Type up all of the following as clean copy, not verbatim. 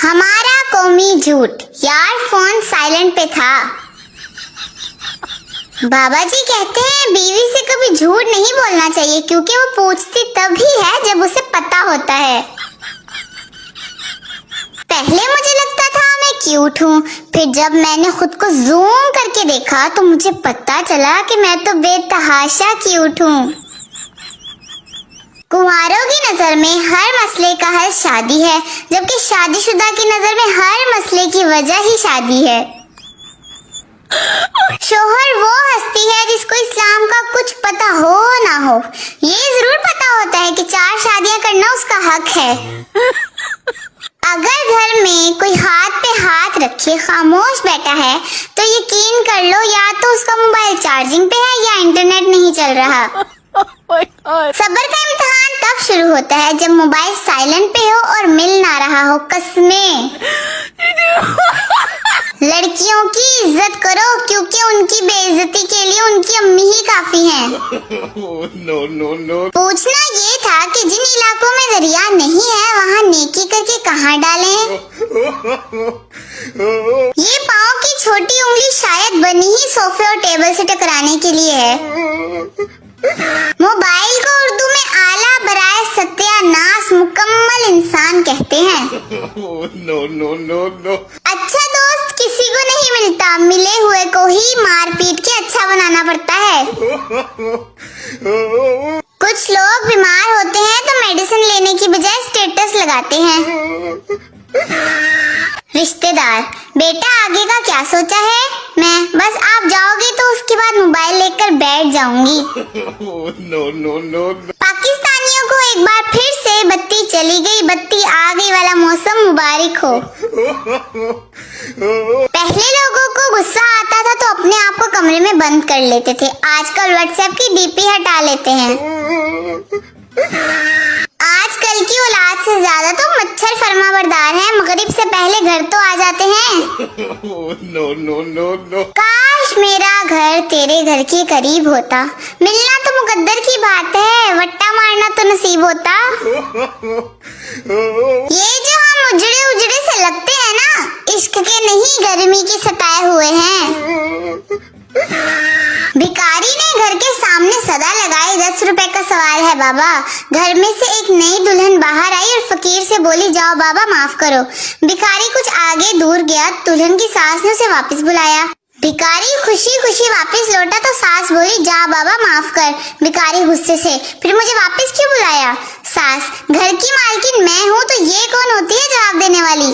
हमारा कौमी झूठ। यार फोन साइलेंट पे था। बाबा जी कहते हैं बीवी से कभी झूठ नहीं बोलना चाहिए क्योंकि वो पूछती तभी है जब उसे पता होता है। पहले मुझे लगता था मैं क्यूट हूँ, फिर जब मैंने खुद को जूम करके देखा तो मुझे पता चला कि मैं तो बेतहाशा क्यूट हूँ। कुंवारों की नजर में हर मसले का हल शादी है, जबकि शादीशुदा की नजर में हर मसले की वजह ही शादी है। शोहर वो हस्ती है जिसको इस्लाम का कुछ पता हो ना हो। ये जरूर पता होता है कि 4 शादियां करना उसका हक है। अगर घर में कोई हाथ पे हाथ रखे खामोश बैठा है तो यकीन कर लो या तो उसका मोबाइल चार्जिंग पे है या इंटरनेट नहीं चल रहा। सब्र का इम्तिहान तब शुरू होता है जब मोबाइल साइलेंट पे हो और मिल ना रहा हो कसमें। लड़कियों की इज्जत करो क्योंकि उनकी बेइज्जती के लिए उनकी अम्मी ही काफी हैं। पूछना ये था कि जिन इलाकों में दरिया नहीं है वहाँ नेकी करके कहाँ डालें। ये पाँव की छोटी उंगली शायद बनी ही सोफे और टेबल से टकराने के लिए है। मोबाइल को उर्दू में आला बराए सत्यानाश मुकम्मल इंसान कहते हैं। अच्छा दोस्त किसी को नहीं मिलता, मिले हुए को ही मार पीट के अच्छा बनाना पड़ता है। कुछ लोग बीमार होते हैं तो मेडिसिन लेने की बजाय स्टेटस लगाते हैं। रिश्तेदार, बेटा आगे का क्या सोचा है? मैं बस आप जाओगे तो उसके बाद मोबाइल लेकर बैठ जाऊंगी। पाकिस्तानियों को एक बार फिर से बत्ती चली गई बत्ती आ गई वाला मौसम मुबारक हो। पहले लोगों को गुस्सा आता था तो अपने आप को कमरे में बंद कर लेते थे, आजकल व्हाट्सएप की डीपी हटा लेते हैं। आजकल की औलाद से ज्यादा तो मच्छर फरमाबरदार है, मगरिब से पहले घर तो आ जाते हैं। काश मेरा घर तेरे घर के करीब होता, मिलना तो मुकद्दर की बात है, वट्टा मारना तो नसीब होता। ये जो हम उजड़े उजड़े से लगते हैं ना, इश्क के नहीं गर्मी के सताए हुए हैं। भिखारी ने घर के सामने सदा लगाई 10 रुपए का सवाल है बाबा। घर में से एक नई दुल्हन बाहर आई और फकीर से बोली जाओ बाबा माफ करो। भिखारी कुछ आगे दूर गया, दुल्हन की सास ने उसे वापस बुलाया। भिखारी खुशी खुशी वापस लौटा तो सास बोली जा बाबा माफ कर। भिखारी गुस्से से फिर मुझे वापस क्यों बुलाया? सास, घर की मालकिन मैं हूँ तो ये कौन होती है जवाब देने वाली?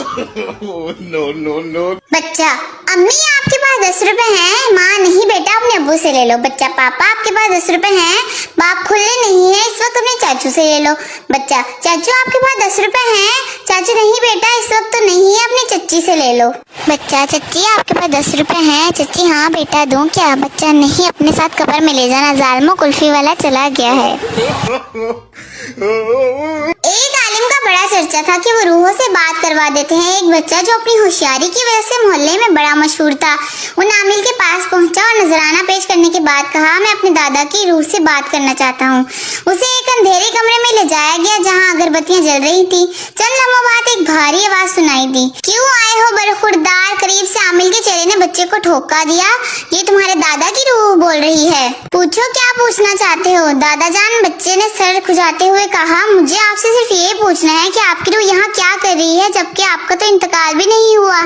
बच्चा, अम्मी आपके पास 10 रुपए हैं? माँ, नहीं बेटा अपने अब्बू से ले लो। बच्चा, पापा आपके पास 10 रुपए हैं? बाप खुले नहीं है, इस वक्त अपने चाचू से ले लो। बच्चा, चाचू आपके पास 10 रुपए हैं? चाचू, नहीं बेटा इस वक्त तो नहीं है, अपनी चच्ची से ले लो। बच्चा, चच्ची आपके पास 10 रुपए हैं? चच्ची, हाँ बेटा दूं क्या? बच्चा, नहीं अपने साथ कब्र में ले जाना, जालिमो कुल्फी वाला चला गया है। एक आलिम का बड़ा चर्चा था कि वो रूहों से बात करवा देते हैं। एक बच्चा जो अपनी होशियारी की वजह से मोहल्ले में बड़ा मशहूर था, वो आमिल के पास पहुंचा और नजराना पेश करने के बाद कहा मैं अपने दादा की रूह से बात करना चाहता हूँ। उसे एक अंधेरे कमरे में ले जाया गया जहाँ अगरबत्तियां जल रही थी। चंद लम्हों बाद एक भारी आवाज सुनाई दी, क्यों आए हो बरखुरदार? करीब से आमिल के चेहरे ने बच्चे को ठोका दिया, ये तुम्हारे दादा की रूह बोल रही है। पूछो क्या पूछना चाहते हो? दादा जान, बच्चे ने सर खुजाते हुए कहा, मुझे आपसे सिर्फ ये पूछना है कि आपकी रूह यहाँ क्या कर रही है, जबकि आपका तो इंतकाल भी नहीं हुआ।